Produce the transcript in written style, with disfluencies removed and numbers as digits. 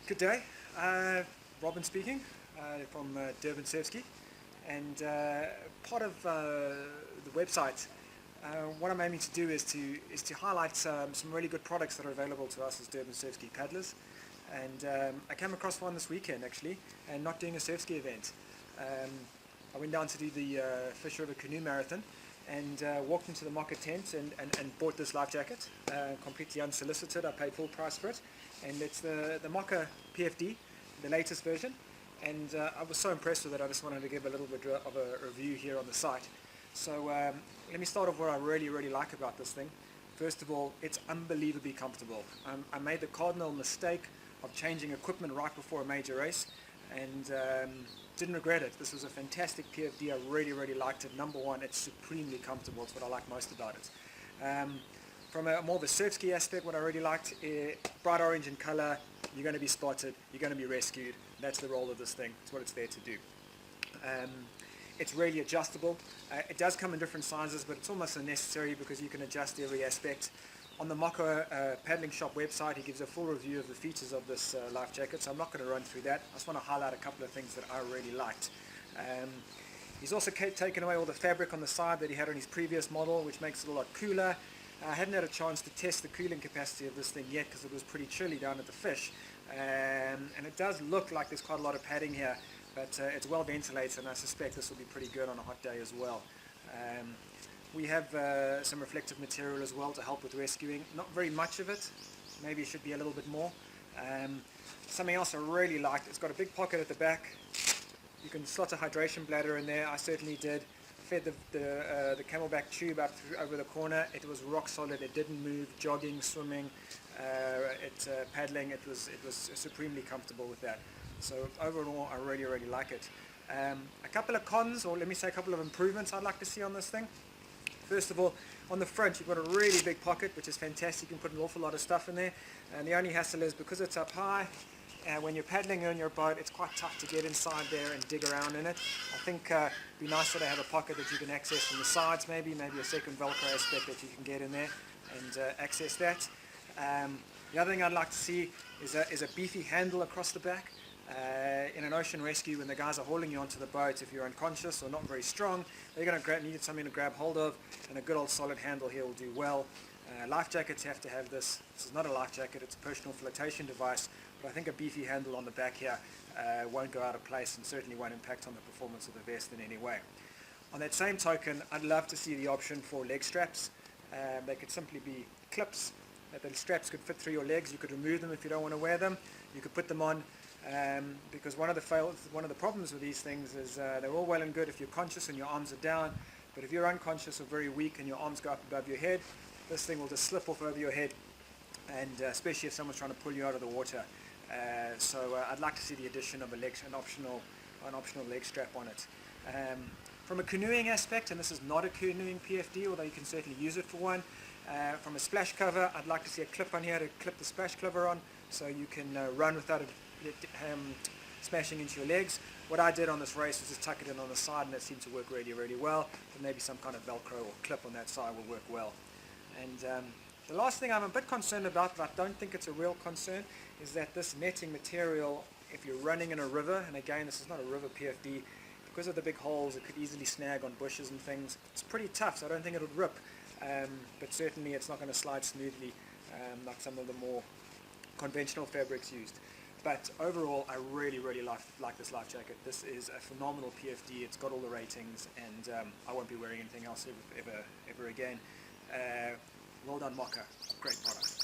Good day, Robin speaking from Durban Sevski, and part of the website. What I'm aiming to do is to highlight some really good products that are available to us as Durban Sevski paddlers. And I came across one this weekend actually, and not doing a Sevski event. I went down to do the Fish River Canoe Marathon and walked into the Mocke tent and bought this life jacket, completely unsolicited. I paid full price for it, and it's the Mocke PFD, the latest version, and I was so impressed with it I just wanted to give a little bit of a review here on the site. So let me start off what I really like about this thing. First of all, it's unbelievably comfortable. I made the cardinal mistake of changing equipment right before a major race, and didn't regret it. This was a fantastic PFD. I really liked it. Number one, it's supremely comfortable. It's what I like most about it. From a more of a Sevski aspect, what I really liked, bright orange in color. You're going to be spotted, you're going to be rescued. That's the role of this thing. It's what it's there to do. It's really adjustable. It does come in different sizes, but it's almost unnecessary because you can adjust every aspect. On the Mocke paddling shop website, he gives a full review of the features of this life jacket, so I'm not going to run through that. I just want to highlight a couple of things that I really liked. He's also taken away all the fabric on the side that he had on his previous model, which makes it a lot cooler. I hadn't had a chance to test the cooling capacity of this thing yet because it was pretty chilly down at the fish. And it does look like there's quite a lot of padding here, but it's well ventilated, and I suspect this will be pretty good on a hot day as well. We have some reflective material as well to help with rescuing. Not very much of it, maybe it should be a little bit more. Something else I really liked, it's got a big pocket at the back. You can slot a hydration bladder in there. I certainly did. Fed the camelback tube up over the corner. It was rock solid. It didn't move. Jogging, swimming, paddling. It was supremely comfortable with that. So overall, I really like it. A couple of cons, or let me say a couple of improvements I'd like to see on this thing. First of all, on the front you've got a really big pocket, which is fantastic. You can put an awful lot of stuff in there, and the only hassle is because it's up high, when you're paddling on your boat, it's quite tough to get inside there and dig around in it. I think it'd be nicer to have a pocket that you can access from the sides, maybe a second Velcro aspect that you can get in there and access that. The other thing I'd like to see is a beefy handle across the back. In an ocean rescue, when the guys are hauling you onto the boat, if you're unconscious or not very strong, they're going to need something to grab hold of, and a good old solid handle here will do well. Life jackets have to have this. This is not a life jacket, it's a personal flotation device, but I think a beefy handle on the back here won't go out of place and certainly won't impact on the performance of the vest in any way. On that same token, I'd love to see the option for leg straps. They could simply be clips that the straps could fit through your legs. You could remove them if you don't want to wear them. You could put them on. Because one of the problems with these things is they're all well and good if you're conscious and your arms are down, but if you're unconscious or very weak and your arms go up above your head, this thing will just slip off over your head, and especially if someone's trying to pull you out of the water. So I'd like to see the addition of an optional leg strap on it. From a canoeing aspect, and this is not a canoeing PFD, although you can certainly use it for one, from a splash cover, I'd like to see a clip on here to clip the splash cover on, so you can run without it smashing into your legs. What I did on this race was just tuck it in on the side, and that seemed to work really well. But maybe some kind of Velcro or clip on that side will work well. And the last thing I'm a bit concerned about, but I don't think it's a real concern, is that this netting material, if you're running in a river, and again this is not a river PFD, because of the big holes it could easily snag on bushes and things. It's pretty tough, so I don't think it would rip, but certainly it's not going to slide smoothly like some of the more conventional fabrics used. But overall, I really like this life jacket. This is a phenomenal PFD. It's got all the ratings, and I won't be wearing anything else ever again. Well done, Mocke. Great product.